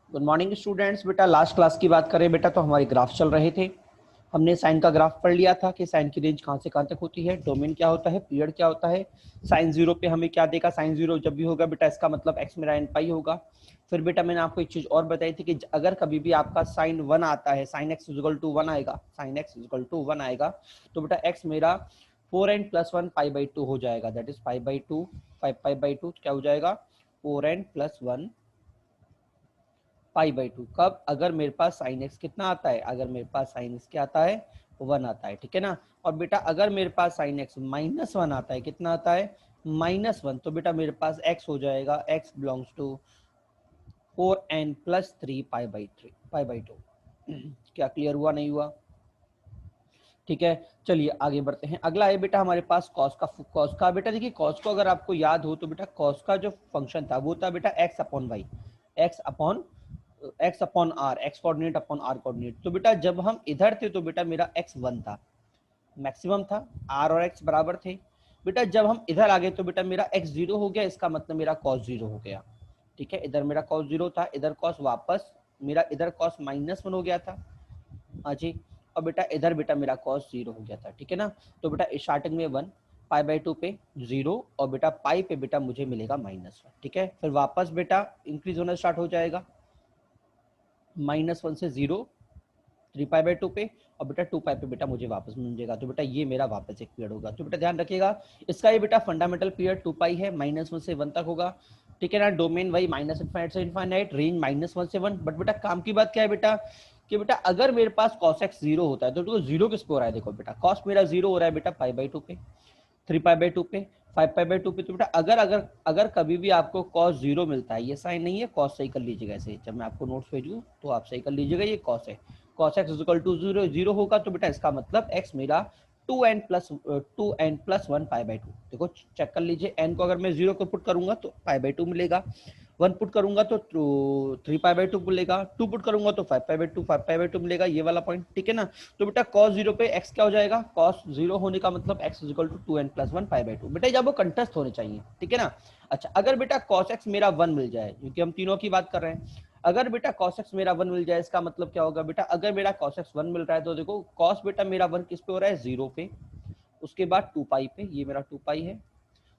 Good morning students. बेटा last class की बात करें बेटा तो हमारे ग्राफ चल रहे थे। हमने साइन का ग्राफ पढ़ लिया था कि साइन की रेंज कहाँ से कहाँ तक होती है, डोमेन क्या होता है, पीरियड क्या होता है। साइन जीरो पे हमें क्या देगा, साइन जीरो जब भी होगा बेटा इसका मतलब एक्स मेरा एन पाई होगा। फिर बेटा मैंने आपको एक चीज और बताई थी कि अगर कभी भी आपका साइन वन आता है, sine x equal to one आएगा, sine x equal to one आएगा तो बेटा एक्स मेरा 4n+1 पाई/2 हो जाएगा। दैट इज पाई/2, 5 पाई/2 क्या हो जाएगा 4n+1 पाई/2। कब? अगर मेरे पास साइन एक्स कितना आता है, अगर मेरे पास साइन एक्स क्या आता है, वन आता है, ठीक है ना। और बेटा अगर मेरे पास साइन एक्स -1 आता है, कितना आता है -1, तो बेटा मेरे पास एक्स हो जाएगा एक्स बिलोंग्स टू 4n+3 पाई/2। क्या क्लियर हुआ नहीं हुआ? ठीक है, चलिए आगे बढ़ते हैं। अगला है बेटा हमारे पास कॉस का बेटा देखिए कॉस को अगर आपको याद हो तो बेटा कॉस का जो फंक्शन था वो था बेटा x/y, x/r, x coordinate upon r coordinate. तो बेटा जब हम इधर थे तो बेटा मेरा x1 था, मैक्सिमम था, r और x बराबर थे। बेटा जब हम इधर आ गए तो बेटा मेरा x0 हो गया, इसका मतलब मेरा cos 0 हो गया। ठीक है, इधर मेरा cos 0 था, इधर cos वापस मेरा इधर cos -1 हो गया था। हाँ जी, और बेटा इधर बेटा मेरा cos 0 हो गया था, ठीक है ना। तो बेटा स्टार्टिंग में 1, पाई/2 पे 0 और बेटा पाई पे बेटा मुझे मिलेगा -1, ठीक है। फिर वापस बेटा इंक्रीज होना स्टार्ट हो जाएगा, -1 से 0, 3 पाई/2 पे, और बेटा 2 पाई पे बेटा मुझे वापस मिल जाएगा। तो बेटा ये मेरा वापस एक पीरियड होगा। तो बेटा ध्यान रखिएगा इसका ये बेटा फंडामेंटल पीरियड 2 पाई है, -1 से 1 तक होगा, ठीक है ना। डोमेन वही -∞ से इनफाइनाइट, रेंज -1 से 1। बट बेटा काम की बात क्या है बेटा कि बेटा अगर मेरे पास cos x 0 होता है तो जीरो किस पे हो रहा है, देखो बेटा cos मेरा 0 हो रहा है बेटा पाई/2 पे, 3 पाई/2 पे, 5 पाई/2 पे। तो बेटा अगर अगर अगर कभी भी आपको cos 0 मिलता है, ये साइन नहीं है, cos सही कर लीजिएगा, ऐसे जब मैं आपको नोट्स भेजूँ तो आप सही कर लीजिएगा, ये cos है। cos x इक्वल टू 0 होगा तो बेटा इसका मतलब x मेरा 2n+1 पाई/2। देखो चेक कर लीजिए, n को अगर मैं 0 को पुट करूंगा तो पाई/2 मिलेगा, 1 पुट करूंगा तो 3 पाई/2 मिलेगा, 2 पुट करूंगा तो 5 पाई/2 मिलेगा, ये वाला पॉइंट, ठीक है ना। तो बेटा cos 0 पे x क्या हो जाएगा, cos 0 होने का मतलब x इक्वल टू 2n+1 पाई/2। बेटा जब वो कंटस्ट होने चाहिए, ठीक है ना। अच्छा अगर बेटा cos x मेरा 1 मिल जाए, क्योंकि हम तीनों की बात कर रहे हैं, अगर बेटा cos x मेरा 1 मिल जाए इसका मतलब क्या होगा बेटा, अगर मेरा cos x 1 मिल रहा है तो देखो cos बेटा मेरा 1 किस पे हो रहा है, 0 पे, उसके बाद 2 पाई पे, ये मेरा 2 पाई है,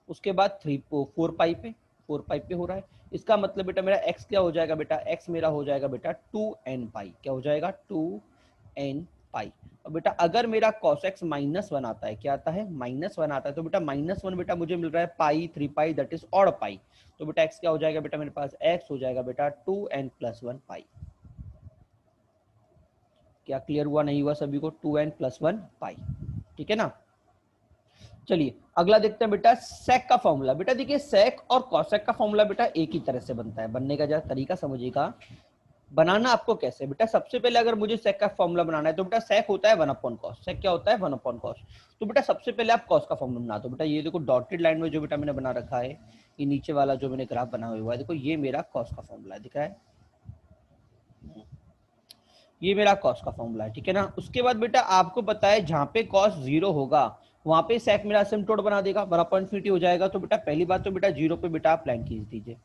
उसके बाद 4 पाई पे, 4 पाई पे हो रहा है। इसका मतलब बेटा मेरा x क्या हो जाएगा बेटा, x मेरा हो जाएगा बेटा 2n पाई, क्या हो जाएगा 2n पाई। और बेटा अगर मेरा cos x -1 आता है, क्या आता है -1 आता है, तो बेटा -1 बेटा मुझे मिल रहा है पाई 3 पाई, दैट इज ऑड पाई। तो बेटा x क्या हो जाएगा बेटा, मेरे पास x हो जाएगा बेटा 2n+1 पाई। क्या क्लियर हुआ नहीं हुआ सभी को, 2n+1 पाई, ठीक है ना। चलिए अगला देखते हैं बेटा सेक का फॉर्मूला। बेटा देखिए सेक और कॉसेक का फॉर्मूला बेटा एक ही तरह से बनता है, बनने का जरा तरीका समझिएगा। बनाना आपको कैसे, बेटा सबसे पहले अगर मुझे सेक का फॉर्मूला बनाना है तो बेटा सेक होता है 1/cos, सेक क्या होता है 1/cos। तो बेटा सबसे पहले आप कॉस का फॉर्मूला बना दो। बेटा ये देखो डॉटेड लाइन में जो बेटा मैंने बना रखा है, ये नीचे वाला जो मैंने ग्राफ बना हुआ है, देखो ये मेरा कॉस का फॉर्मूला है, दिख रहा है, ये मेरा कॉस का फॉर्मूला है, ठीक है ना। उसके बाद बेटा आपको पता है जहां पे कॉस 0 होगा वहां पे सेक मेरा असिम्प्टोट बना देगा, बराबर इन्फिनिटी हो जाएगा। तो बेटा पहली बात तो बेटा 0 पे बेटा आप लाइन खींच दीजिए,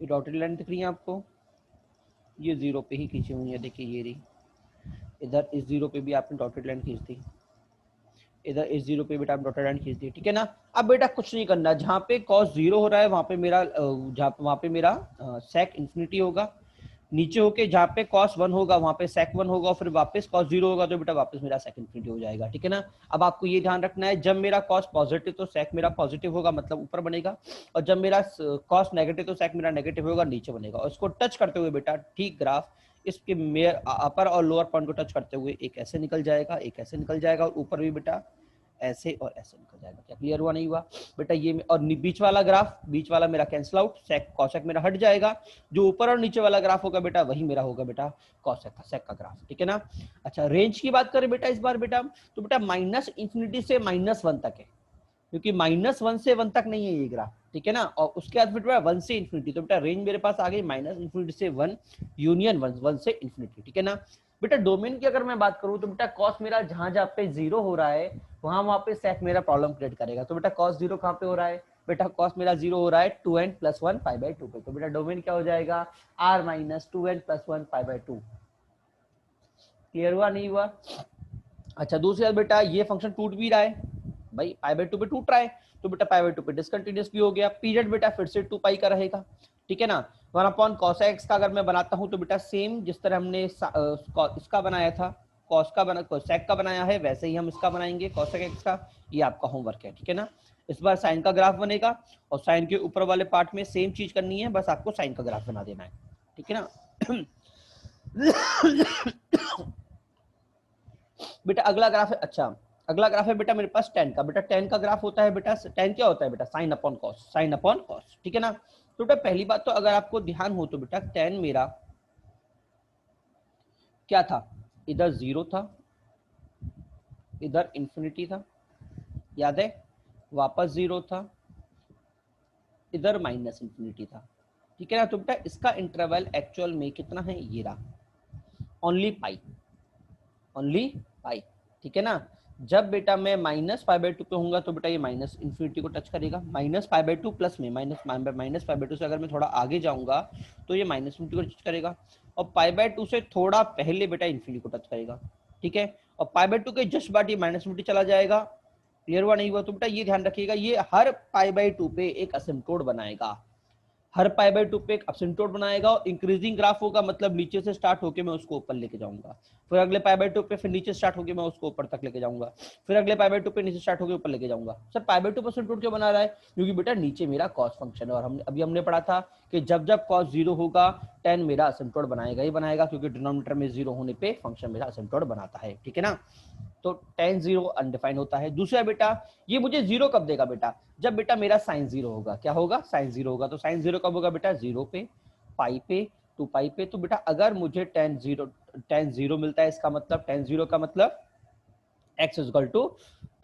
ये डॉटेड लाइन दिख रही है आपको, ये 0 पे ही खींची हुई है, देखिए ये रही। इधर इस 0 पे भी आपने डॉटेड लाइन खींच दी, इधर इस 0 पे बेटा आप डॉटेड लाइन खींच दी, ठीक है ना। अब बेटा कुछ नहीं करना, जहां पे cos 0 हो रहा है वहां पे मेरा वहां पे मेरा सेक इन्फिनिटी होगा, नीचे होके जहाँ पे cos 1 होगा वहां पे sec 1 होगा, और फिर वापस cos 0 होगा तो बेटा वापस मेरा sec इन्फिनिटी हो जाएगा, ठीक है ना। अब आपको ये ध्यान रखना है, जब मेरा cos पॉजिटिव तो sec मेरा पॉजिटिव होगा, मतलब ऊपर बनेगा, और जब मेरा cos नेगेटिव तो sec मेरा नेगेटिव होगा, नीचे बनेगा। और इसको टच करते हुए बेटा ठीक ग्राफ इसके मेयर अपर और लोअर पॉइंट को टच करते हुए एक ऐसे निकल जाएगा, एक ऐसे निकल जाएगा, और ऊपर भी बेटा ऐसे और ऐसे निकल जाएगा। क्या क्लियर हुआ नहीं हुआ बेटा, ये और बीच वाला ग्राफ, बीच वाला मेरा कैंसिल आउट, सेक कॉसेक मेरा हट जाएगा, जो ऊपर और नीचे वाला ग्राफ होगा बेटा वही मेरा होगा बेटा कॉसेक का, सेक का ग्राफ, ठीक है ना। अच्छा रेंज की बात करें बेटा इस बार बेटा, तो बेटा -∞ से -1 तक है, क्योंकि -1 से 1 तक नहीं है ये ग्राफ, ठीक है ना। और उसके बाद बेटा 1 से इन्फिनिटी, तो बेटा रेंज मेरे पास आ गई -∞ से 1 यूनियन 1 से इन्फिनिटी, ठीक है ना। बेटा डोमेन की अगर मैं बात करूं तो बेटा कॉस मेरा जहां जहां पे 0 हो रहा है वहां वहां पे सेक मेरा प्रॉब्लम क्रिएट करेगा। तो बेटा cos 0 कहां पे हो रहा है, बेटा कॉस मेरा 0 हो रहा है 2n + 1 π/2 पे, तो बेटा डोमेन क्या हो जाएगा r - 2n + 1 π/2। क्लियर हुआ नहीं हुआ? अच्छा दूसरी बात बेटा ये फंक्शन टूट भी रहा है भाई, π/2 पे टूट रहा है, तो बेटा π/2 पे डिसकंटिन्यूअस भी हो गया। पीरियड बेटा फिर से 2 पाई का रहेगा, ठीक है ना। 1/cos x का अगर मैं बनाता हूं तो बेटा सेम जिस तरह हमने इसका बनाया था, cosec का बनाया है, वैसे ही हम इसका बनाएंगे cosec x का। ये आपका होमवर्क है, ठीक है ना। इस बार साइन का ग्राफ बनेगा और साइन के ऊपर वाले पार्ट में सेम चीज करनी है, बस आपको साइन का ग्राफ बना देना है, ठीक है ना। बेटा अगला ग्राफ है, अच्छा अगला ग्राफ है बेटा मेरे पास tan का। बेटा tan का ग्राफ होता है बेटा, tan क्या होता है बेटा sin अपॉन cos, ठीक है ना। तो बेटा पहली बात तो अगर आपको ध्यान हो तो बेटा tan मेरा क्या था, इधर 0 था, इधर इंफिनिटी था, याद है, वापस 0 था, इधर -इंफिनिटी था, ठीक है ना। तो बेटा इसका इंटरवल एक्चुअल में कितना है, ये रहा, ओनली पाई, ठीक है ना। जब बेटा मैं -π/2 पे होऊंगा तो बेटा ये -इंफिनिटी को टच करेगा, -π/2 प्लस में -π/2 से अगर मैं थोड़ा आगे जाऊंगा तो ये -इंफिनिटी को टच करेगा, और π/2 से थोड़ा पहले बेटा इंफिनिटी को टच करेगा, ठीक है। और π/2 के जस्ट बाद ये -इंफिनिटी चला जाएगा। क्लियर हुआ नहीं हुआ? तो बेटा ये ध्यान रखिएगा, ये हर π/2 पे एक असिम्प्टोट बनाएगा, हर π/2 पे एक असिम्प्टोट बनाएगा, और इंक्रीजिंग ग्राफ होगा, मतलब नीचे से स्टार्ट होकर मैं उसको ऊपर लेके जाऊंगा, फिर अगले π/2 पे फिर नीचे स्टार्ट होकर मैं उसको ऊपर तक लेके जाऊंगा, फिर अगले π/2 पे नीचे स्टार्ट होकर ऊपर लेके जाऊंगा। सर π/2 पे असिम्प्टोट क्यों बना रहा है? क्योंकि बेटा नीचे मेरा कॉस फंक्शन है, और हमने पढ़ा था कि जब जब कॉस 0 होगा tan मेरा असिम्प्टोट बनाएगा ही बनाएगा, क्योंकि डिनोमिनेटर में 0 होने पे फंक्शन मेरा असिम्प्टोट बनाता है, ठीक है ना। तो tan 0 अनडिफाइंड होता है। दूसरा बेटा ये मुझे 0 कब देगा बेटा, जब बेटा मेरा साइन 0 होगा। क्या होगा? साइन 0 होगा। तो साइन 0 कब होगा बेटा? 0 पे, पाई पे, 2 पाई पे। तो बेटा अगर मुझे tan 0 मिलता है, इसका मतलब tan 0 का मतलब x =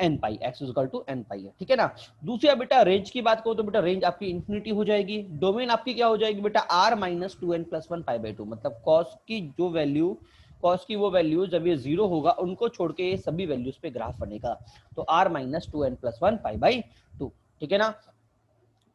n पाई, x = n पाई है, ठीक है ना। दूसरा बेटा रेंज की बात करो तो बेटा रेंज आपकी इंफिनिटी हो जाएगी, डोमेन आपकी क्या हो जाएगी बेटा r - 2n + 1 π/2, मतलब कॉस की वो वैल्यू जब ये 0 होगा उनको छोड़ के ये सभी वैल्यूज पे ग्राफ बनेगा, तो r - 2n + 1 π/2, ठीक है ना।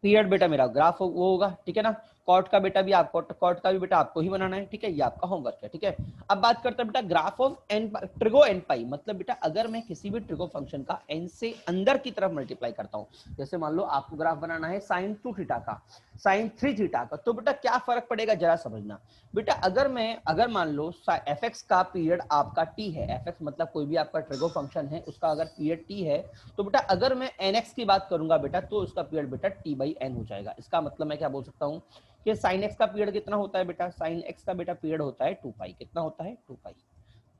पीरियड बेटा मेरा ग्राफ वो होगा, ठीक है ना। कॉट का भी बेटा आपको ही बनाना है, ठीक है, ये आपका होमवर्क है, ठीक है। अब बात करते हैं बेटा graph of n trigo n pi, मतलब बेटा अगर मैं किसी भी ट्रिगो फंक्शन का एन से अंदर की तरफ मल्टीप्लाई करता हूं, जैसे मान लो आपको ग्राफ बनाना है sin 2 थीटा का, sin 3 थीटा का, तो बेटा क्या फर्क पड़ेगा जरा समझना। बेटा अगर मान लो एफ एक्स का पीरियड आपका टी है, एफ एक्स मतलब कोई भी आपका ट्रिगो फंक्शन है उसका अगर पीरियड टी है, तो बेटा अगर मैं एन एक्स की बात करूंगा बेटा तो उसका पीरियड बेटा t/n हो जाएगा। इसका मतलब मैं क्या बोल सकता हूँ कि sin x का पीरियड कितना होता है बेटा, sin x का बेटा पीरियड होता है 2 पाई, कितना होता है 2 पाई,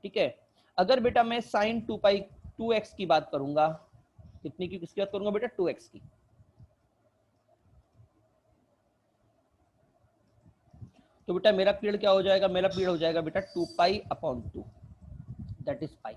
ठीक है। अगर बेटा मैं sin 2 पाई 2x की बात करूंगा, कितनी की किसकी बात करूंगा बेटा 2x की, तो बेटा मेरा पीरियड क्या हो जाएगा, मेरा पीरियड हो जाएगा बेटा 2 पाई/2, दैट इज पाई।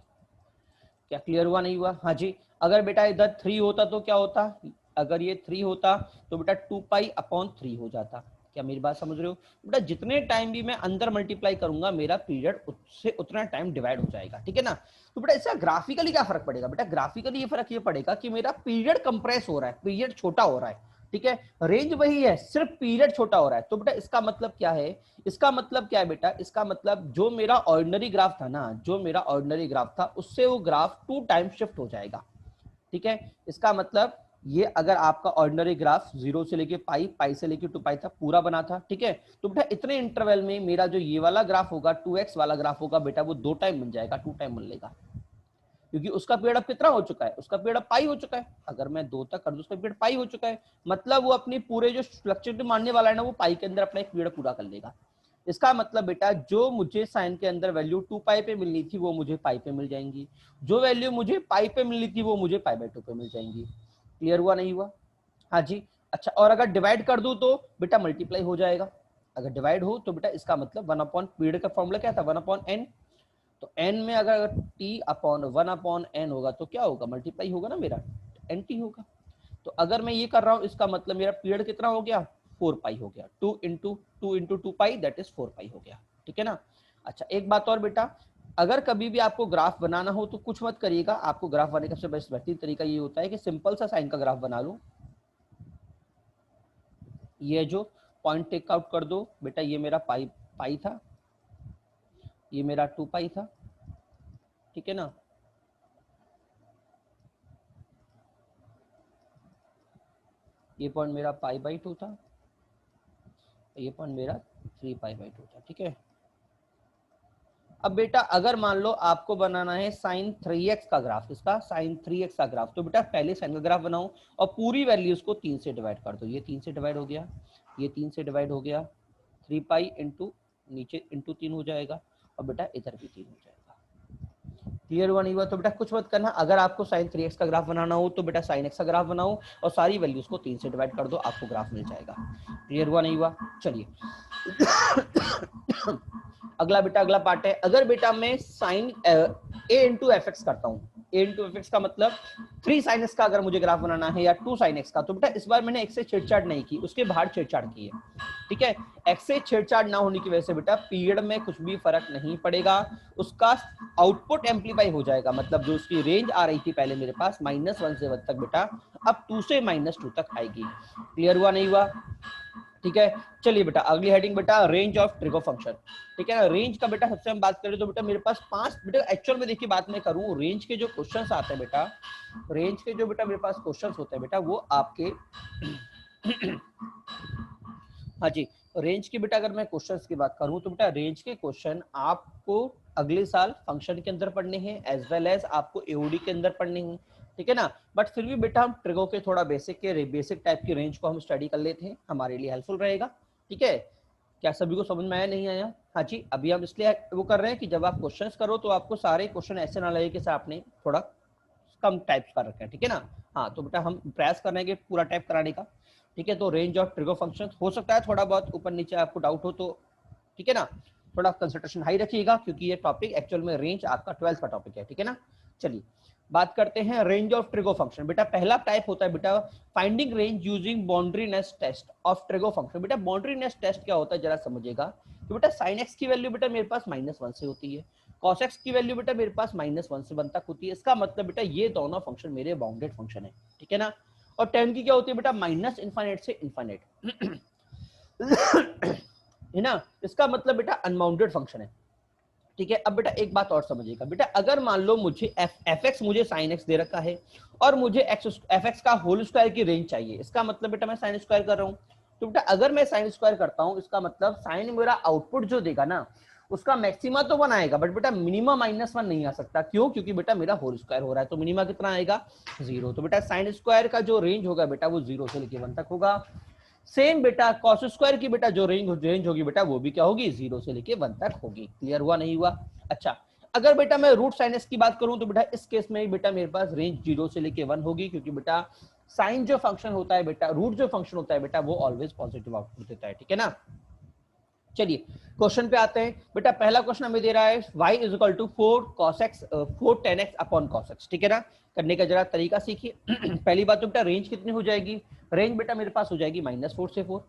क्या क्लियर हुआ नहीं हुआ? हाँ जी। अगर बेटा इधर 3 होता तो क्या होता, अगर ये 3 होता तो बेटा 2 पाई/3 हो जाता। क्या मेरी बात समझ रहे हो बेटा? जितने टाइम भी मैं अंदर मल्टीप्लाई करूंगा मेरा पीरियड उससे उतना टाइम डिवाइड हो जाएगा, ठीक है ना। तो बेटा इसका ग्राफिकली क्या फर्क पड़ेगा बेटा, ग्राफिकली ये फर्क ये पड़ेगा कि मेरा पीरियड कंप्रेस हो रहा है, पीरियड छोटा हो रहा है, ठीक है। रेंज वही है, सिर्फ पीरियड छोटा हो रहा है। तो बेटा इसका मतलब क्या है, इसका मतलब क्या है बेटा, इसका मतलब जो मेरा ऑर्डिनरी ग्राफ था ना, जो मेरा ऑर्डिनरी ग्राफ था उससे वो ग्राफ 2 टाइम शिफ्ट हो जाएगा, ठीक है। इसका मतलब ये अगर आपका ऑर्डिनरी ग्राफ 0 से लेके पाई से लेके 2 पाई तक पूरा बना था, ठीक है, तो बेटा इतने इंटरवल में मेरा जो ये वाला ग्राफ होगा 2x वाला ग्राफ होगा बेटा वो 2 टाइम बन जाएगा, 2 टाइम बन लेगा, क्योंकि उसका पीरियड अब कितना हो चुका है, उसका पीरियड अब पाई हो चुका है। अगर मैं 2 तक कर दूं उसका पीरियड पाई हो चुका है, मतलब वो अपनी पूरे जो फ्लक्चुएट मानने वाला है ना वो पाई के अंदर अपना एक पीरियड पूरा कर लेगा। इसका मतलब बेटा जो मुझे साइन के अंदर वैल्यू 2 पाई पे मिलनी थी वो मुझे पाई पे मिल जाएंगी, जो वैल्यू मुझे पाई पे मिलनी थी वो मुझे π/2 पे मिल जाएंगी। क्लियर हुआ नहीं हुआ? हाँ जी। अच्छा और अगर डिवाइड कर दूं तो बेटा मल्टीप्लाई हो जाएगा, अगर डिवाइड हो तो बेटा इसका मतलब 1 पीरियड का फॉर्मूला क्या था 1/n, तो n में अगर t/1/n होगा तो क्या होगा, मल्टीप्लाई होगा ना मेरा, nt होगा। तो अगर मैं ये कर रहा हूं इसका मतलब मेरा पीरियड कितना हो गया 4 पाई हो गया, 2 पाई दैट इज 4 पाई हो गया, ठीक है ना। अच्छा एक बात और बेटा, अगर कभी भी आपको ग्राफ बनाना हो तो कुछ मत करिएगा, आपको ग्राफ बनाने का सबसे बेस्ट बेहतरीन तरीका ये होता है कि सिंपल सा साइन का ग्राफ बना लो, ये जो पॉइंट टेक आउट कर दो बेटा, ये मेरा पाई पाई था, ये मेरा 2 पाई था, ठीक है ना। ये पॉइंट मेरा पाई बाई 2 था, ये पॉइंट मेरा 3 पाई बाई 2 था, ठीक है। अब बेटा अगर मान लो आपको बनाना है साइन 3x का ग्राफ, इसका साइन 3x का ग्राफ, तो बेटा पहले साइन का ग्राफ बनाओ और पूरी वैल्यूज को 3 से डिवाइड कर दो। ये 3 से डिवाइड हो गया, ये 3 से डिवाइड हो गया, 3 पाई इंटू नीचे इंटू 3 हो जाएगा, और बेटा इधर भी 3 हो जाएगा। क्लियर हुआ नहीं हुआ? तो बेटा कुछ मत करना, अगर आपको साइन 3x का ग्राफ बनाना हो तो बेटा साइन x का ग्राफ बनाओ और सारी वैल्यूज को 3 से डिवाइड कर दो, आपको ग्राफ मिल जाएगा। क्लियर हुआ नहीं हुआ? चलिए अगला बेटा अगला पार्ट है, अगर बेटा मैं sine a into f x करता हूँ, a इंटू एफ एक्स का मतलब 3 साइन एक्स का अगर मुझे ग्राफ बनाना है या 2 साइन एक्स का, तो बेटा इस बार मैंने x से छेड़छाड़ नहीं की, उसके बाहर छेड़छाड़ की है, ठीक है। x से छेड़छाड़ ना होने की वजह से बेटा पीरियड में कुछ भी फर्क नहीं पड़ेगा, उसका आउटपुट एम्पलीफाई हो जाएगा, मतलब जो उसकी रेंज आ रही थी पहले मेरे पास -1 से 1 तक बेटा अब 2 से -2 तक आएगी। क्लियर हुआ नहीं हुआ? ठीक है। चलिए बेटा अगली हेडिंग बेटा रेंज ऑफ ट्रिगो फंक्शन, ठीक है ना। रेंज का बेटा सबसे हम बात करें तो बेटा मेरे पास 5 बेटा एक्चुअल में देखिए बात मैं करूं, रेंज के जो क्वेश्चंस आते हैं बेटा, रेंज के जो बेटा मेरे पास क्वेश्चंस होते हैं बेटा वो आपके हाँ जी, रेंज की बेटा अगर मैं क्वेश्चंस की बात करूं तो बेटा रेंज के क्वेश्चन आपको अगले साल फंक्शन के अंदर पढ़ने हैं एज वेल एज आपको एओडी के अंदर पढ़ने हैं, ठीक है ना। बट फिर भी बेटा हम ट्रिगो के थोड़ा बेसिक टाइप की रेंज को हम स्टडी कर लेते हैं, हमारे लिए हेल्पफुल रहेगा, ठीक है। क्या सभी को समझ में आया नहीं आया? हाँ जी, अभी हम इसलिए वो कर रहे हैं कि जब आप क्वेश्चंस करो तो आपको सारे क्वेश्चन ऐसे ना लगे कि सर आपने थोड़ा कम टाइप्स कर रखे हैं, ठीक है ना। हाँ तो बेटा हम प्रयास कर रहे हैं कि पूरा टाइप कराने का, ठीक है। तो रेंज ऑफ ट्रिगो फंक्शन हो सकता है थोड़ा बहुत ऊपर नीचे आपको डाउट हो तो, ठीक है ना, थोड़ा कंसंट्रेशन हाई रखिएगा क्योंकि ये टॉपिक एक्चुअल में रेंज आपका 12th का टॉपिक है, ठीक है ना। चलिए बात करते हैं रेंज ऑफ ट्रिगो फंक्शन। बेटा पहला टाइप होता है बेटा finding range using boundedness test of trigo function. बेटा बाउंड्रीनेस टेस्ट क्या होता है जरा समझिएगा। तो बेटा साइन एक्स की वैल्यू बेटा मेरे पास -1 से होती है, cos x की वैल्यू बेटा मेरे पास -1 से 1 तक होती है, इसका मतलब बेटा ये दोनों फंक्शन मेरे बाउंडेड फंक्शन है, ठीक है ना। और tan की क्या होती है बेटा -इनफाइनाइट से इनफाइनाइट है ना, इसका मतलब बेटा अनबाउंडेड फंक्शन है, ठीक है। अब बेटा एक बात और समझिएगा बेटा, अगर मान लो मुझे एफ एक्स मुझे साइन एक्स दे रखा है और मुझे एफ एक्स का होल स्क्वायर की रेंज चाहिए, इसका मतलब बेटा मैं साइन स्क्वायर कर रहा हूँ, तो बेटा अगर मैं साइन स्क्वायर करता हूँ इसका मतलब साइन मेरा आउटपुट जो देगा ना उसका मैक्सिमा तो 1 आएगा बट बेटा मिनिमा -1 नहीं आ सकता, क्यों? क्योंकि बेटा मेरा होल स्क्वायर हो रहा है, तो मिनिमा कितना आएगा 0। तो बेटा साइन स्क्वायर का जो रेंज होगा बेटा वो 0 से लेकर 1 तक होगा। सेम बेटा कॉस स्क्वायर की बेटा जो रेंज होगी बेटा वो भी क्या होगी 0 से लेके 1 तक होगी। क्लियर हुआ नहीं हुआ? अच्छा अगर बेटा मैं रूट साइन एक्स की बात करूं तो बेटा इस केस में बेटा मेरे पास रेंज 0 से लेके 1 होगी, क्योंकि बेटा साइन जो फंक्शन होता है बेटा, रूट जो फंक्शन होता है बेटा वो ऑलवेज पॉजिटिव आउटपुट देता है, ठीक है ना। चलिए क्वेश्चन पे आते हैं बेटा, पहला क्वेश्चन हमें दे रहा है y is equal to 4 tan x upon cos x, ठीक है ना। करने का जरा तरीका सीखिए पहली बात तो बेटा रेंज कितनी हो जाएगी, रेंज बेटा मेरे पास हो जाएगी -4 से 4।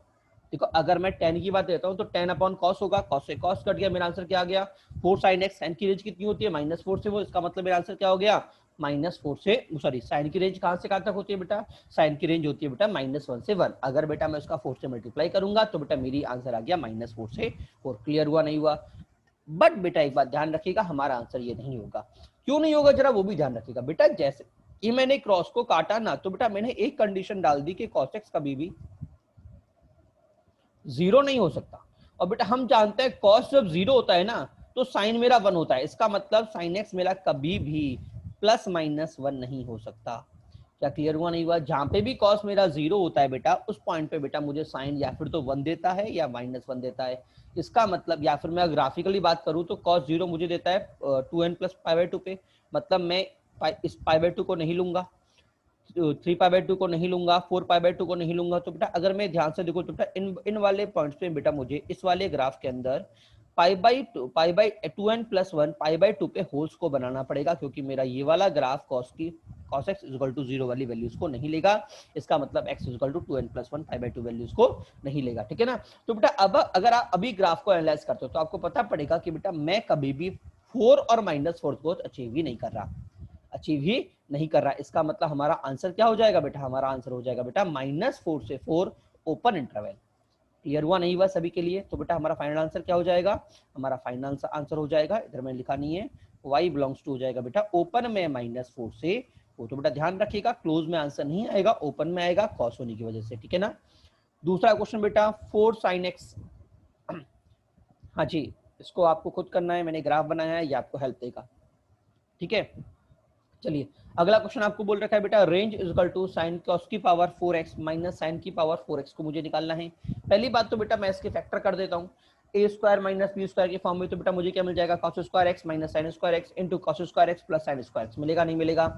देखो अगर मैं tan की बात देता हूँ तो tan अपॉन cos होगा, cos से cos कट गया, मेरा आंसर क्या आ गया 4 sin x। sin की रेंज कितनी होती है -4 से 4, इसका मतलब मेरा आंसर क्या हो गया -4 से सॉरी साइन की रेंज कहां से कहां तक होती है बेटा, साइन की रेंज होती है बेटा -1 से 1। अगर बेटा मैं उसका 4 से मल्टीप्लाई करूंगा तो बेटा मेरी आंसर आ गया -4 से 4। क्लियर हुआ नहीं हुआ? बट बेटा एक बात ध्यान रखिएगा, हमारा आंसर ये नहीं होगा। क्यों नहीं होगा जरा वो भी ध्यान रखिएगा बेटा। जैसे ये मैंने क्रॉस को काटा ना तो बेटा मैंने एक कंडीशन डाल दी कि cos x कभी भी 0 नहीं हो सकता, और बेटा हम जानते हैं cos जब 0 होता है ना तो साइन मेरा 1 होता है, इसका मतलब sin x मेरा कभी भी ±1 नहीं हो सकता। क्या क्लियर हुआ नहीं हुआ? जहां पे भी cos मेरा 0 होता है बेटा उस पॉइंट पे बेटा मुझे साइन या फिर तो 1 देता है या -1 देता है, इसका मतलब या फिर मैं ग्राफिकली बात करूं तो cos 0 मुझे देता है 2n + π/2 पे, मतलब मैं इस π/2 को नहीं लूंगा, 3π/2 को नहीं लूंगा, 4π/2 को नहीं लूंगा। तो बेटा अगर मैं ध्यान से देखो तो बेटा इन वाले पॉइंट्स पे बेटा मुझे इस वाले ग्राफ के अंदर π/2n + 1 π/2 पे होल्स को बनाना पड़ेगा, क्योंकि मेरा ये वाला ग्राफ cos x = 0 वाली वैल्यूज को नहीं लेगा, इसका मतलब x = 2n + 1 π/2 वैल्यूज को नहीं लेगा, ठीक है ना। तो बेटा अब अगर आप अभी ग्राफ को एनालाइज करते हो तो आपको पता पड़ेगा कि बेटा मैं कभी भी 4 और -4 को अचीव ही नहीं कर रहा, इसका मतलब हमारा आंसर क्या हो जाएगा बेटा, हमारा आंसर हो जाएगा बेटा -4 से 4 ओपन इंटरवल। क्लियर हुआ नहीं हुआ सभी के लिए? तो बेटा हमारा फाइनल आंसर क्या हो जाएगा? हमारा फाइनल आंसर हो जाएगा, इधर मैंने लिखा नहीं है, y बिलोंग्स टू हो जाएगा बेटा ओपन में -4 से वो। तो बेटा ध्यान रखिएगा क्लोज में आंसर नहीं आएगा, ओपन में आएगा कॉस होने की वजह से, ठीक है ना। दूसरा क्वेश्चन बेटा 4 sin x, हाँ जी इसको आपको खुद करना है, मैंने ग्राफ बनाया है, ये आपको हेल्प देगा, ठीक है। चलिए अगला क्वेश्चन आपको बोल रखा है बेटा range is equal to sine cos की पावर 4x माइनस साइन की पावर 4x को मुझे निकालना है। पहली बात तो बेटा मैं इसके फैक्टर कर देता हूँ, ए स्क्वायर माइनस बी स्क्वायर के फॉर्म में, तो बेटा मुझे क्या मिल जाएगा cos square x minus sine square x into cos square x plus sine square x, मिलेगा नहीं मिलेगा?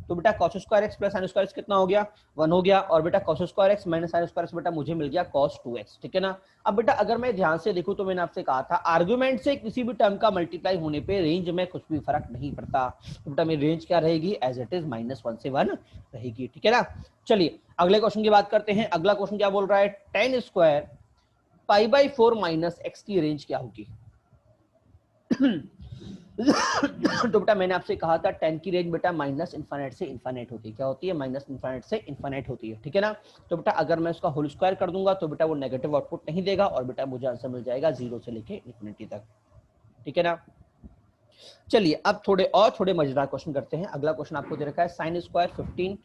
तो बेटा cos square x plus sine square x कितना हो गया? 1 हो गया, और बेटा cos square x minus sine square x बेटा मुझे मिल गया कॉस 2x, ठीक है ना। अब बेटा अगर मैं ध्यान से देखूं तो मैंने आपसे कहा था आर्गुमेंट से किसी भी टर्म का मल्टीप्लाई होने पे रेंज में कुछ भी फर्क नहीं पड़ता, तो बेटा मेरी रेंज क्या रहेगी? एज इट इज -1 से 1 रहेगी, ठीक है ना। चलिए अगले क्वेश्चन की बात करते हैं। अगला क्वेश्चन क्या बोल रहा है? tan स्क्वायर π/4 माइनस x की रेंज क्या होगी? तो बेटा मैंने आपसे कहा था tan की रेंज बेटा माइनस इन्फाइनाइट से इन्फाइनाइट होती है, क्या होती है? माइनस इन्फाइनाइट से इन्फाइनाइट होती है, ठीक है ना। तो बेटा अगर मैं इसका होल स्क्वायर कर दूंगा तो बेटा वो नेगेटिव आउटपुट नहीं देगा, और बेटा मुझे आंसर मिल जाएगा 0 से लेके इन्फिनिटी तक, ठीक है ना। चलिए अब थोड़े मजेदार क्वेश्चन करते हैं। अगला क्वेश्चन आपको दे रखा है sine square 15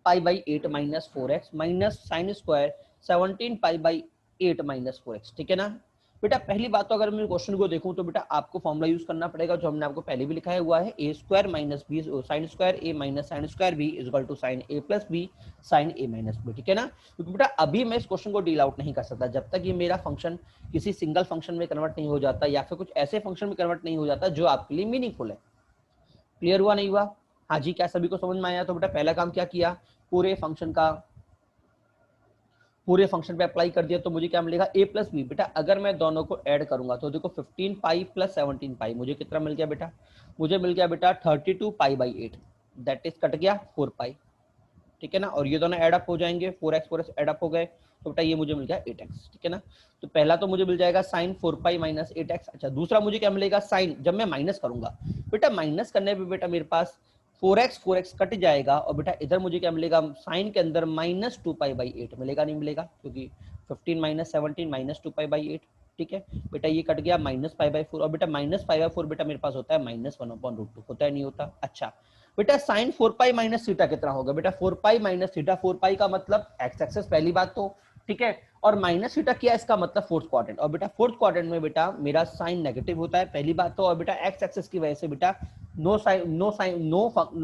π/8 minus 4x minus sine square 17 π/8 minus 4x, ठीक है ना। बेटा पहली बात तो अगर मैं क्वेश्चन को देखूं तो बेटा आपको फॉर्मूला यूज करना पड़ेगा जो हमने आपको पहले भी लिखाया हुआ है, A square minus B sine square A minus sine square B is equal to sine A plus B sine A minus B, ठीक है ना। क्योंकि बेटा अभी मैं इस क्वेश्चन को डील आउट नहीं कर सकता जब तक ये मेरा फंक्शन किसी सिंगल फंक्शन में कन्वर्ट नहीं हो जाता, या फिर कुछ ऐसे फंक्शन में कन्वर्ट नहीं हो जाता जो आपके लिए मीनिंगफुल है। क्लियर हुआ नहीं हुआ? हाँ जी, क्या सभी को समझ में आया? तो बेटा पहला काम क्या किया, पूरे फंक्शन पे अप्लाई कर दिया, तो मुझे क्या मिलेगा? a plus B. बेटा अगर मैं दोनों को ऐड करूंगा तो देखो 15 पाई प्लस 17 पाई मुझे कितना मिल गया बेटा? मुझे मिल गया बेटा 32 π/8, दैट इज कट गया 4 पाई, ठीक है ना। और ये दोनों ऐड अप हो जाएंगे, 4x ऐड अप हो गए, तो बेटा ये मुझे मिल गया 8x, ठीक है ना। तो पहला तो मुझे मिल जाएगा साइन 4 पाई माइनस 8x। अच्छा दूसरा मुझे क्या मिलेगा? साइन, जब मैं माइनस करूंगा बेटा, माइनस करने पे बेटा मेरे पास 4x कट जाएगा, और बेटा इधर मुझे क्या मिलेगा? साइन के अंदर -2 π/8 मिलेगा नहीं मिलेगा? क्योंकि 15 माइनस 17 -2 π/8, ठीक है बेटा ये कट गया -π/4, और बेटा -π/4 बेटा मेरे पास होता है -1/√2, होता है नहीं होता? अच्छा बेटा साइन 4 पाई माइनस थीटा कितना होगा? बेटा 4 पाई माइनस थीटा, 4 पाई का मतलब एक्स एक्सेस पहली बात तो, ठीक है, और माइनस थीटा क्या, इसका मतलब फोर्थ क्वाड्रेंट, और बेटा फोर्थ क्वाड्रेंट में बेटा मेरा साइन नेगेटिव होता है पहली बात तो, और बेटा एक्स एक्सेस की वजह से बेटा नो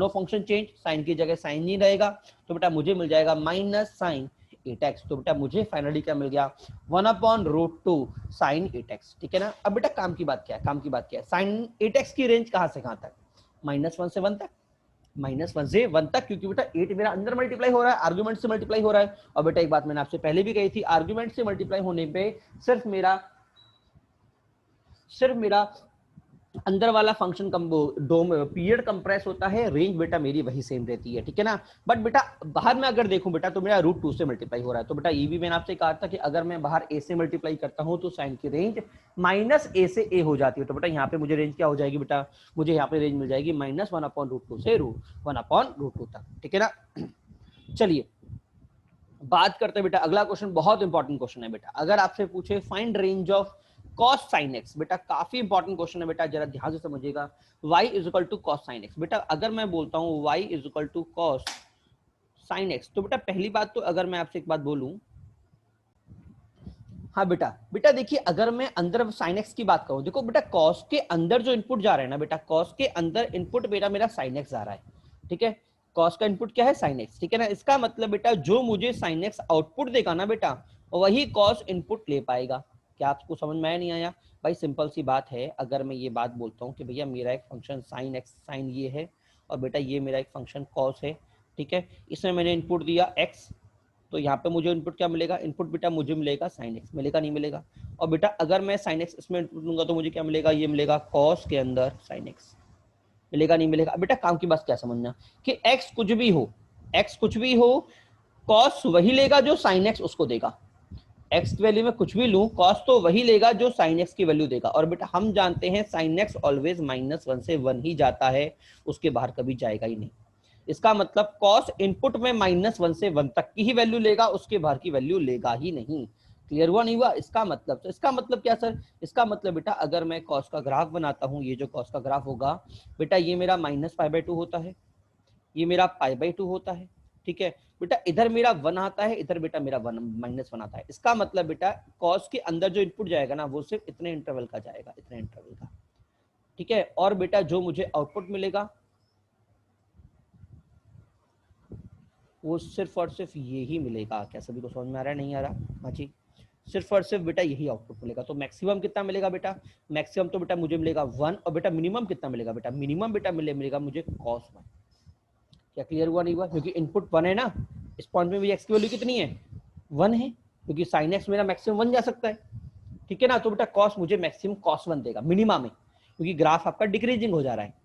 फंक्शन चेंज, साइन की जगह साइन नहीं रहेगा, तो बेटा मुझे मिल जाएगा माइनस साइन 8x। तो बेटा मुझे फाइनली क्या मिल गया? 1/√2 साइन 8x, ठीक है ना। अब बेटा काम की बात क्या है? साइन 8x की रेंज कहां से कहां तक? -1 से 1 तक, -1 से 1 तक, क्योंकि बेटा 8 मेरा अंदर मल्टीप्लाई हो रहा है, आर्गुमेंट से मल्टीप्लाई हो रहा है। और बेटा एक बात मैंने आपसे पहले भी कही थी, आर्गुमेंट से मल्टीप्लाई होने पे सिर्फ मेरा अंदर वाला फंक्शन पीरियड कंप्रेस होता है, रेंज बेटा मेरी वही सेम रहती है, ठीक है ना। बट बेटा बाहर में अगर देखूं बेटा तो मेरा √2 से मल्टीप्लाई हो रहा है, तो बेटा ये भी मैंने आपसे कहा था कि अगर मैं बाहर a से मल्टीप्लाई करता हूं तो साइन की रेंज -a से a हो जाती है, तो बेटा यहाँ पे मुझे रेंज क्या हो जाएगी बेटा? मुझे यहाँ पे रेंज मिल जाएगी -1/√2 से 1/√2 तक, ठीक है ना। चलिए बात करते हैं बेटा, अगला क्वेश्चन बहुत इंपॉर्टेंट क्वेश्चन है बेटा। अगर आपसे पूछे find range of cos sin x, बेटा काफी इंपॉर्टेंट क्वेश्चन है बेटा, जरा ध्यान से समझिएगा। y is equal to cos sin x, बेटा अगर मैं बोलता हूं y is equal to cos sin x, तो बेटा पहली बात तो अगर मैं आपसे एक बात बोलूं, हाँ बेटा देखिए अगर मैं अंदर sin x की बात करूं, देखो बेटा cos के अंदर जो इनपुट जा रहा है ना बेटा, cos के अंदर इनपुट बेटा मेरा sin x जा रहा है, ठीक है। cos का इनपुट क्या है? sin x, ठीक है ना। इसका मतलब बेटा जो मुझे sin x आउटपुट देगा ना बेटा, वही cos इनपुट ले पाएगा। क्या आपको समझ में आया नहीं आया? भाई सिंपल सी बात है, अगर मैं ये बात बोलता हूँ कि भैया मेरा एक फंक्शन sin x, साइन ये है, और बेटा ये मेरा एक फंक्शन cos है, ठीक है, इसमें मैंने इनपुट दिया x, तो यहाँ पे मुझे इनपुट क्या मिलेगा? इनपुट बेटा मुझे मिलेगा sin x, मिलेगा नहीं मिलेगा? और बेटा अगर मैं sin x इसमें इनपुट दूंगा तो मुझे क्या मिलेगा? ये मिलेगा cos के अंदर sin x, मिलेगा नहीं मिलेगा? बेटा काम की बात क्या समझना कि x कुछ भी हो cos वही लेगा जो sin x उसको देगा, x की वैल्यू में कुछ भी लूं cos तो वही लेगा जो sin x की वैल्यू देगा। और बेटा हम जानते हैं sin x ऑलवेज -1 से 1 ही जाता है, उसके बाहर कभी जाएगा ही नहीं। इसका मतलब cos इनपुट में -1 से 1 तक की ही वैल्यू लेगा, उसके बाहर की वैल्यू लेगा ही नहीं। क्लियर हुआ नहीं हुआ? इसका मतलब, तो इसका मतलब क्या सर? इसका मतलब बेटा अगर मैं कॉस का ग्राफ बनाता हूँ, ये जो कॉस का ग्राफ होगा बेटा, ये मेरा -π/2 होता है, ये मेरा π/2 होता है, ठीक है बेटा। इधर मेरा 1 आता है, इधर बेटा मेरा -1 आता है। इसका मतलब बेटा कॉस के अंदर जो इनपुट जाएगा ना, वो सिर्फ इतने इंटरवल का जाएगा, इतने इंटरवल का, ठीक है। और बेटा जो मुझे आउटपुट मिलेगा वो सिर्फ और सिर्फ ये ही मिलेगा। क्या सभी को समझ में आ रहा है, नहीं आ रहा? हाँ जी, सिर्फ और सिर्फ बेटा यही आउटपुट मिलेगा। तो मैक्सिमम कितना मिलेगा बेटा? मैक्सिमम तो बेटा मुझे मिलेगा 1, और बेटा मिनिमम कितना मिलेगा बेटा? मिनिमम बेटा मिलेगा मुझे cos 1। क्या क्लियर हुआ नहीं हुआ? क्योंकि इनपुट 1 है ना, इस पॉइंट में भी x की वैल्यू कितनी है? 1 है, क्योंकि sin x मेरा मैक्सिमम 1 जा सकता है, ठीक है ना। तो बेटा cos मुझे मैक्सिमम cos 1 देगा मिनिमम में, क्योंकि ग्राफ आपका डिक्रीजिंग हो जा रहा है।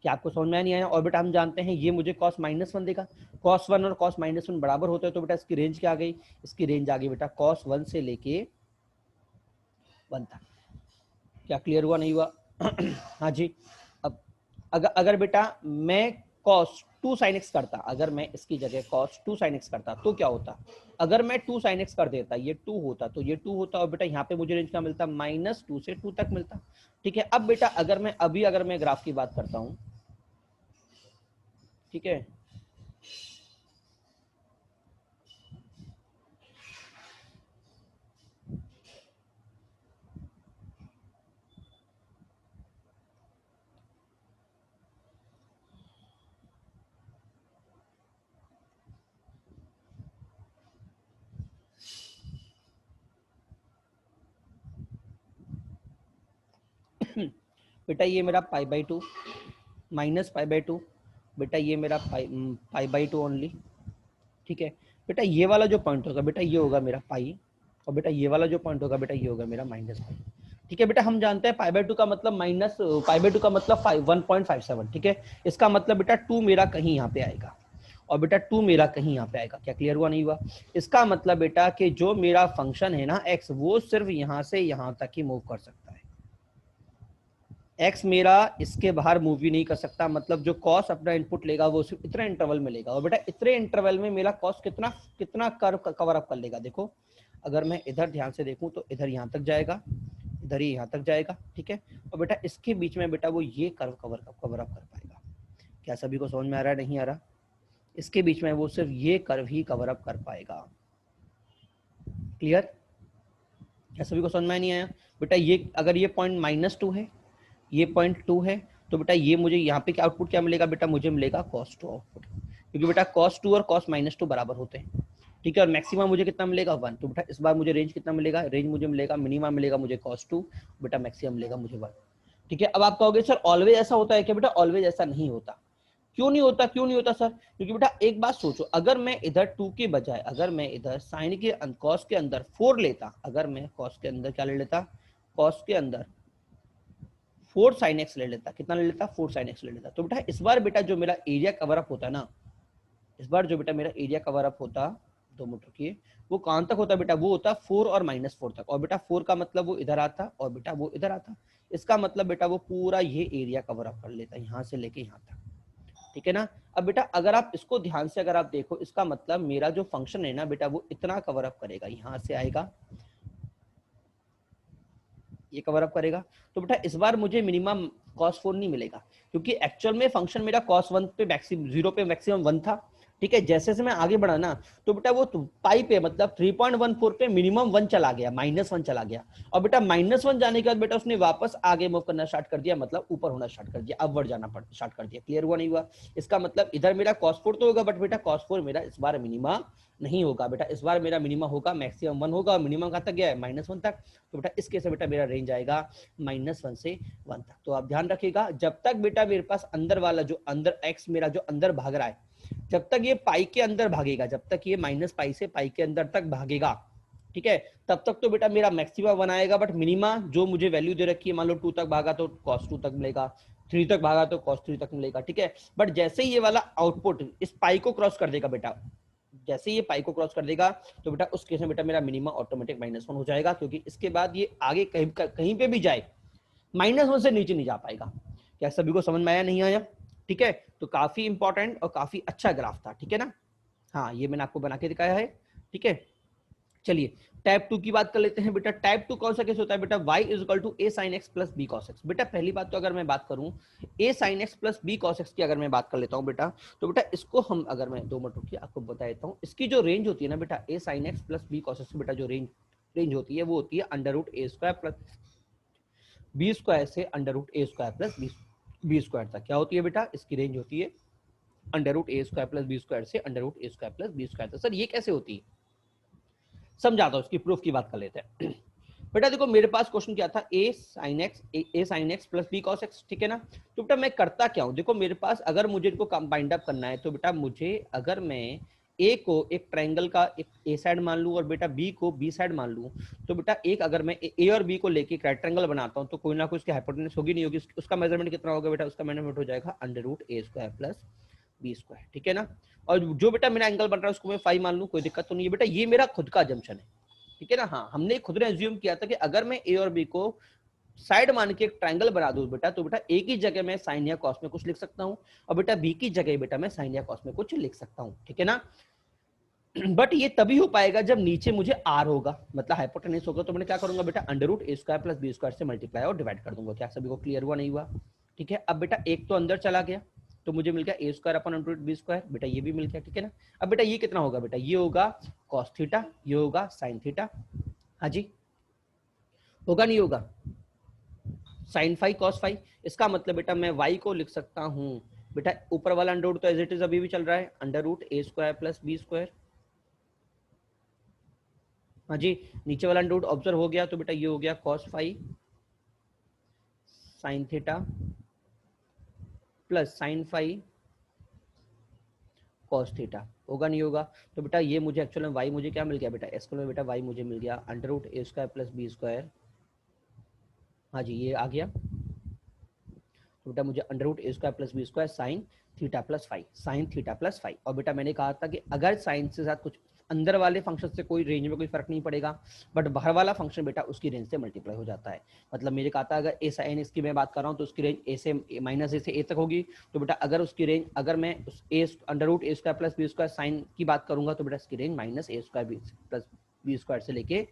क्या आपको समझ में नहीं आया? और बेटा हम जानते हैं ये मुझे cos -1 देगा। cos 1 और cos -1 बराबर होते हैं, तो बेटा इसकी रेंज क्या आ गई? इसकी रेंज आ गई बेटा cos 1 से लेके 1 तक। क्या क्लियर हुआ नहीं हुआ? हाँ जी। अब अगर बेटा मैं cos 2 sin x करता, अगर मैं इसकी जगह cos 2 sin x करता तो क्या होता? अगर मैं 2 sin x कर देता, ये 2 होता तो ये 2 होता, और बेटा यहाँ पे मुझे रेंज क्या मिलता? -2 से 2 तक मिलता, ठीक है। अब बेटा अगर मैं ग्राफ की बात करता हूँ, ठीक है, बेटा ये मेरा π/2 -π/2, बेटा ये मेरा π/2 ओनली, ठीक है बेटा। ये वाला जो पॉइंट होगा बेटा ये होगा मेरा पाई, और बेटा ये वाला जो पॉइंट होगा बेटा ये होगा मेरा -π, ठीक है बेटा। हम जानते हैं π/2 का मतलब π/2 का मतलब 1.57, ठीक है। इसका मतलब बेटा 2 मेरा कहीं यहाँ पे आएगा, और बेटा 2 मेरा कहीं यहाँ पे आएगा। क्या क्लियर हुआ नहीं हुआ? इसका मतलब बेटा कि जो मेरा फंक्शन है ना x, वो सिर्फ यहाँ से यहाँ तक ही मूव कर सकता है। x मेरा इसके बाहर मूव ही नहीं कर सकता, मतलब जो cos अपना इनपुट लेगा वो सिर्फ इतने इंटरवल में लेगा, और बेटा इतने इंटरवल में मेरा cos कितना कितना कर्व कवर अप कर लेगा। देखो अगर मैं इधर ध्यान से देखूं तो इधर यहाँ तक जाएगा, इधर ही यहाँ तक जाएगा, ठीक है। और बेटा इसके बीच में बेटा वो ये कर्व कवर अप कर पाएगा। क्या सभी को समझ में आ रहा है, नहीं आ रहा? इसके बीच में वो सिर्फ ये कर्व ही कवर अप कर पाएगा। क्लियर? क्या सभी को समझ में नहीं आया? बेटा ये अगर ये पॉइंट -2 है, ये पॉइंट 2 है, तो बेटा ये मुझे यहाँ पे क्या आउटपुट क्या मिलेगा बेटा? मुझे मिलेगा cos 2 आउटपुट, क्योंकि बेटा cos 2 और cos -2 बराबर होते हैं, ठीक है। और मैक्सिमम मुझे कितना मिलेगा? 1। तो बेटा इस बार मुझे रेंज कितना मिलेगा? रेंज मुझे मिलेगा, मिनिमम मिलेगा मुझे cos 2, बेटा मैक्सिमम मिलेगा मुझे 1, ठीक है। अब आप कहोगे सर ऑलवेज ऐसा होता है क्या? बेटा ऑलवेज ऐसा नहीं होता। क्यों नहीं होता? क्यों नहीं होता सर? क्योंकि बेटा एक बात सोचो, अगर मैं इधर 2 के बजाय अगर मैं इधर साइन के cos के अंदर 4 लेता, अगर मैं cos के अंदर क्या ले लेता? cos के अंदर 4 sin x ले लेता, कितना ले लेता? 4 sin x ले लेता। तो बेटा इस बार बेटा जो मेरा एरिया कवर अप होता है ना, इस बार जो बेटा मेरा एरिया कवर अप होता, 2 मिनट रुकिए, वो कहां तक होता बेटा? वो होता 4 और -4 तक, और बेटा 4 का मतलब वो इधर आता, और बेटा वो इधर आता। इसका मतलब बेटा वो पूरा ये एरिया कवर अप कर लेता, यहाँ से लेके यहाँ तक, ठीक है ना। अब बेटा अगर आप इसको ध्यान से अगर आप देखो, इसका मतलब मेरा जो फंक्शन है ना बेटा, वो इतना कवर अप करेगा, यहाँ से आएगा, ये कवर अप करेगा। तो बेटा इस बार मुझे मिनिमम cos 4 नहीं मिलेगा, क्योंकि एक्चुअल में फंक्शन मेरा cos 1 पे मैक्सिमम 0 पे मैक्सिमम 1 था, ठीक है। जैसे जैसे मैं आगे बढ़ा ना, तो बेटा वो पाई पे मतलब 3.14 पे मिनिमम 1 चला गया, -1 चला गया, और बेटा -1 जाने के बाद बेटा उसने वापस आगे मूव करना स्टार्ट कर दिया, मतलब ऊपर होना स्टार्ट कर दिया, अपवर्ड जाना स्टार्ट कर दिया। क्लियर हुआ नहीं हुआ? इसका मतलब इधर मेरा cos 4 तो होगा, बट बेटा cos 4 मेरा इस बार मिनिमा नहीं होगा बेटा, इस बार मेरा मिनिमम होगा मैक्सिमम 1 होगा, और मिनिमम कहाँ तक गया है? -1 तक। तो बेटा इस केस में बेटा मेरा रेंज आएगा -1 से 1 तक। तो आप ध्यान रखिएगा, जब तक बेटा मेरे पास अंदर वाला जो अंदर x मेरा जो अंदर भाग रहा है, जब तक ये पाई के अंदर भागेगा, जब तक ये -π से पाई के अंदर तक भागेगा, ठीक है, तब तक तो बेटा मेरा मैक्सिमम 1 आएगा, बट मिनिमा जो मुझे वैल्यू दे रखी है, मान लो 2 तक भागा तो cos 2 तक मिलेगा, 3 तक भागा तो cos 3 तक मिलेगा, ठीक है। बट जैसे ही ये वाला आउटपुट इस पाई को क्रॉस कर देगा बेटा, जैसे ये पाई को क्रॉस कर देगा, तो बेटा उस केस में बेटा मेरा मिनिमम ऑटोमेटिक -1 हो जाएगा, क्योंकि इसके बाद ये आगे कहीं पे भी जाए -1 से नीचे नहीं जा पाएगा। क्या सभी को समझ में आया, नहीं आया? ठीक है, तो काफी इंपॉर्टेंट और काफी अच्छा ग्राफ था, ठीक है ना। हाँ, ये मैंने आपको बना के दिखाया है, ठीक है। चलिए टाइप 2 की बात कर लेते हैं बेटा। टाइप 2 कौन सा केस होता है बेटा? y is equal to A sine x plus B cos x. बेटा पहली बात तो अगर मैं बात करूं A sine x plus B cos x की अगर मैं बात कर लेता हूं बेटा, तो बेटा इसको हम अगर मैं 2 मिनट रुकिए आपको बता देता हूं। इसकी जो रेंज होती है ना बेटा A sine x plus B cos x की, बेटा जो रेंज होती है वो होती है under root A square plus B square से under root A square plus B square तक। क्या होती है बेटा? इसकी रेंज होती है under root A square plus B square से under root A square plus B square तक। सर ये कैसे होती है? समझाता हूं, इसकी प्रूफ की बात कर लेते हैं। बेटा देखो मेरे पास क्वेश्चन क्या था, A sine x plus B cos x, ठीक है ना। तो बेटा मैं करता क्या हूं, देखो मेरे पास अगर मुझे इनको कंबाइंड अप करना है तो बेटा मुझे अगर मैं ए को एक ट्रायंगल का एक ए साइड मान लूं और बेटा बी को बी साइड मान लूं, तो बेटा एक अगर मैं ए और बी को लेके एक राइट ट्रायंगल बनाता हूं तो कोई ना कोई उसकी हाइपोटेन्यूज होगी नहीं होगी, उसका मेजरमेंट कितना होगा बेटा? उसका मेजरमेंट हो जाएगा under root A square plus B square, ठीक है ना। और जो बेटा मेरा एंगल बन रहा है उसको मैं फाइव मान लूं, कोई दिक्कत तो नहीं है बेटा। ये मेरा खुद का अजम्पशन है, ठीक है ना। हाँ हमने खुद ने एज्यूम किया था कि अगर मैं ए और बी को साइड मान के एक ट्रायंगल बना दूं बेटा, तो बेटा ए की जगह मैं साइन या कॉस में कुछ लिख सकता हूं और बेटा बी की जगह बेटा मैं साइन या कॉस में कुछ लिख सकता हूं, ठीक है ना। बट ये तभी हो पाएगा जब नीचे मुझे आर होगा, मतलब हाइपोटेन्यूज होगा। तो मैं क्या करूंगा बेटा? Under root A square plus B square से मल्टीप्लाई और डिवाइड कर दूंगा। क्या सभी को क्लियर हुआ? नहीं हुआ? ठीक है। अब बेटा एक तो अंदर चला गया तो मुझे मिल गया A square upon under root B square, बेटा ये भी मिल गया, ठीक है ना। अब बेटा ये कितना होगा बेटा? ये होगा कॉस थीटा, ये होगा साइन थीटा। हाँ जी, होगा नहीं होगा? Sine phi cos phi. इसका मतलब बेटा मैं y को लिख सकता हूं बेटा, ऊपर वाला अंडर रूट तो एज इट इज अभी भी चल रहा है, under root A square plus B square. हाँ जी, नीचे वाला अंडर रूट ऑब्जर्व हो गया तो बेटा ये हो गया cos phi sine theta plus sine phi cos theta. होगा नहीं होगा? तो बेटा ये मुझे एक्चुअल में y मुझे क्या मिल गया बेटा? इसको में बेटा y मुझे मिल गया under root A square plus B square. हाँ जी ये आ गया। तो बेटा मुझे under root A square plus B square sine theta plus five, sine theta plus five. और बेटा मैंने कहा था कि अगर साइन से साथ कुछ अंदर वाले फंक्शन से कोई रेंज में कोई फर्क नहीं पड़ेगा, बट बाहर वाला फंक्शन बेटा उसकी रेंज से मल्टीप्लाई हो जाता है। मतलब मेरे कहा था अगर ए साइन एक्स की मैं बात कर रहा हूँ तो उसकी रेंज ए से माइनस ए से ए तक होगी। तो बेटा अगर उसकी रेंज अगर मैं उस A under root A square plus B square sine की बात करूंगा तो बेटा इसकी range minus A square plus B square से लेके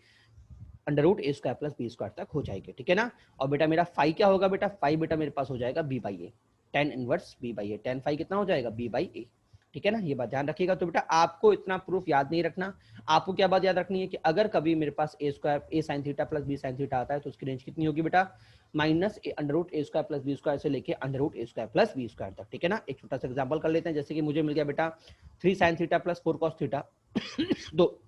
under root A square plus B square तक हो जाएगी, ठीक है ना। और बेटा मेरा फाई क्या होगा बेटा? फाई बेटा मेरे पास हो जाएगा B by A, tan inverse B by A. Tan phi कितना हो जाएगा? बी बाई ए, ठीक है ना। ये बात ध्यान रखिएगा। तो बेटा आपको इतना प्रूफ याद नहीं रखना, आपको क्या बात याद रखनी है कि अगर कभी मेरे पास A square A sine theta plus B sine theta आता है तो उसकी रेंज कितनी होगी बेटा? Minus under root A square plus B square से लेके under root A square plus B square तक, ठीक है ना। एक छोटा सा एग्जाम्पल कर लेते हैं, जैसे कि मुझे मिल गया बेटा 3 sine theta plus 4 cos theta. तो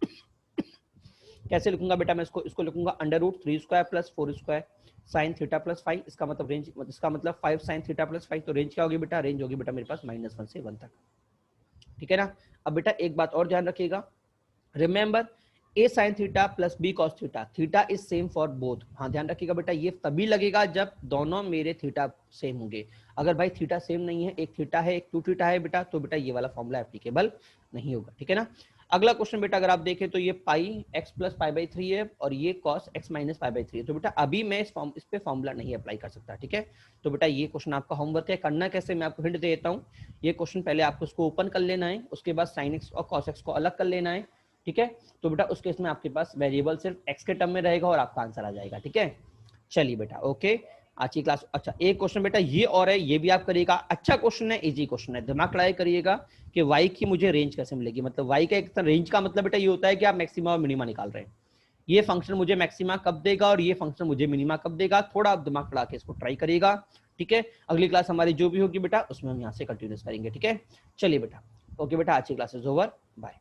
कैसे लिखूंगा बेटा? मैं इसको लिखूंगा under root 3 square plus 4 square sine theta plus 5। इसका मतलब रेंज, इसका मतलब 5 साइन थीटा प्लस 5। तो रेंज क्या होगी बेटा? रेंज होगी बेटा मेरे पास -1 से 1 तक, ठीक है ना। अब बेटा एक बात और ध्यान रखिएगा, remember A sine theta plus B cos theta, theta is same for both. हाँ ध्यान रखिएगा बेटा, ये तभी लगेगा जब दोनों मेरे थीटा सेम होंगे। अगर भाई थीटा सेम नहीं है, एक थीटा है एक 2 थीटा है बेटा, तो बेटा ये वाला फॉर्मूला एप्लीकेबल नहीं होगा, ठीक है ना। अगला क्वेश्चन बेटा अगर आप देखें तो ये पाई एक्स प्लस पाई बाई 3 है और ये cos x minus pi by 3 है। तो बेटा अभी मैं इस पे फॉर्मूला नहीं अप्लाई कर सकता, ठीक है। तो बेटा ये क्वेश्चन आपका होमवर्क है। करना कैसे मैं आपको हिंट दे देता हूँ। ये क्वेश्चन पहले आपको उसको ओपन कर लेना है, उसके बाद साइन एक्स और कॉस एक्स को अलग कर लेना है, ठीक है। तो बेटा उस केस में आपके पास वेरिएबल सिर्फ एक्स के टर्म में रहेगा और आपका आंसर आ जाएगा, ठीक है। चलिए बेटा ओके, आज की क्लास। अच्छा एक क्वेश्चन बेटा ये और है, ये भी आप करिएगा। अच्छा क्वेश्चन है, इजी क्वेश्चन है, दिमाग लड़ाई करिएगा कि y की मुझे रेंज कैसे मिलेगी। मतलब y का एक रेंज का मतलब बेटा ये होता है कि आप मैक्सिमा और मिनिमा निकाल रहे हैं। ये फंक्शन मुझे मैक्सिमा कब देगा और ये फंक्शन मुझे मिनिमा कब देगा, थोड़ा आप दिमाग लड़ा के इसको ट्राई करिएगा, ठीक है। अगली क्लास हमारी जो भी होगी बेटा उसमें हम यहाँ से कंटिन्यूस करेंगे, ठीक है। चलिए बेटा ओके बेटा, आज की क्लास इज ओवर, बाय।